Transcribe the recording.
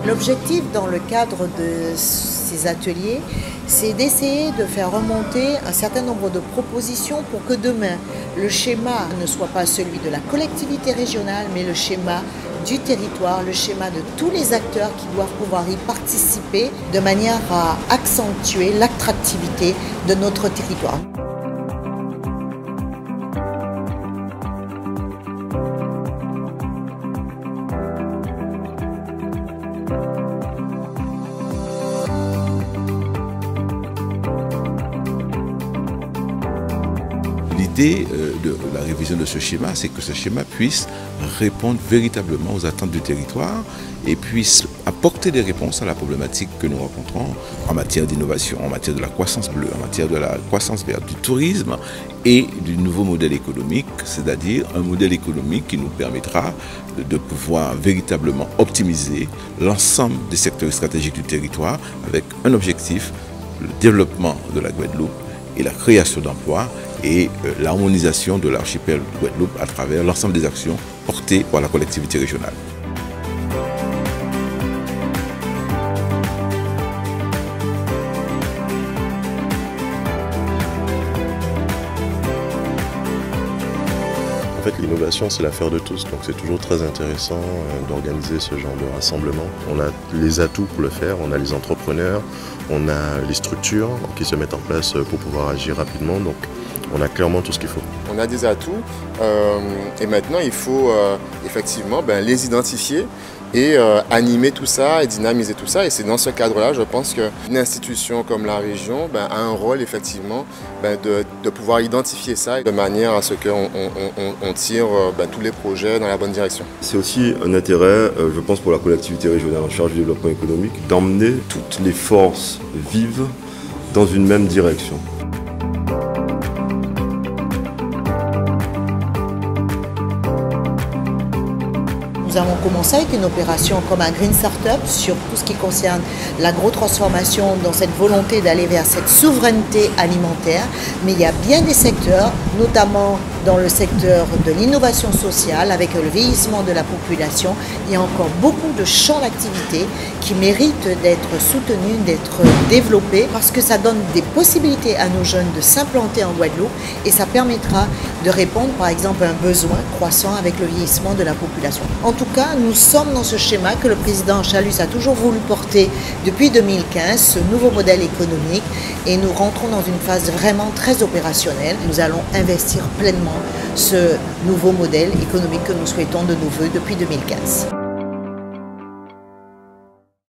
L'objectif dans le cadre de ces ateliers, c'est d'essayer de faire remonter un certain nombre de propositions pour que demain, le schéma ne soit pas celui de la collectivité régionale, mais le schéma du territoire, le schéma de tous les acteurs qui doivent pouvoir y participer de manière à accentuer l'attractivité de notre territoire. L'idée de la révision de ce schéma, c'est que ce schéma puisse répondre véritablement aux attentes du territoire et puisse apporter des réponses à la problématique que nous rencontrons en matière d'innovation, en matière de la croissance bleue, en matière de la croissance verte, du tourisme et du nouveau modèle économique, c'est-à-dire un modèle économique qui nous permettra de pouvoir véritablement optimiser l'ensemble des secteurs stratégiques du territoire avec un objectif, le développement de la Guadeloupe et la création d'emplois et l'harmonisation de l'archipel Guadeloupe à travers l'ensemble des actions portées par la collectivité régionale. En fait, l'innovation, c'est l'affaire de tous, donc c'est toujours très intéressant d'organiser ce genre de rassemblement. On a les atouts pour le faire, on a les entrepreneurs, on a les structures qui se mettent en place pour pouvoir agir rapidement, donc on a clairement tout ce qu'il faut. On a des atouts et maintenant il faut effectivement les identifier et animer tout ça et dynamiser tout ça. Et c'est dans ce cadre-là, je pense qu'une institution comme la région a un rôle effectivement de pouvoir identifier ça de manière à ce qu'on tire tous les projets dans la bonne direction. C'est aussi un intérêt, je pense, pour la collectivité régionale en charge du développement économique, d'emmener toutes les forces vives dans une même direction. Nous avons commencé avec une opération comme un Green Startup sur tout ce qui concerne l'agro-transformation dans cette volonté d'aller vers cette souveraineté alimentaire. Mais il y a bien des secteurs, notamment dans le secteur de l'innovation sociale, avec le vieillissement de la population, il y a encore beaucoup de champs d'activité qui méritent d'être soutenus, d'être développés, parce que ça donne des possibilités à nos jeunes de s'implanter en Guadeloupe et ça permettra de répondre par exemple à un besoin croissant avec le vieillissement de la population. En tout cas, nous sommes dans ce schéma que le président Chalus a toujours voulu porter depuis 2015, ce nouveau modèle économique, et nous rentrons dans une phase vraiment très opérationnelle. Nous allons investir pleinement ce nouveau modèle économique que nous souhaitons de nos voeux depuis 2015.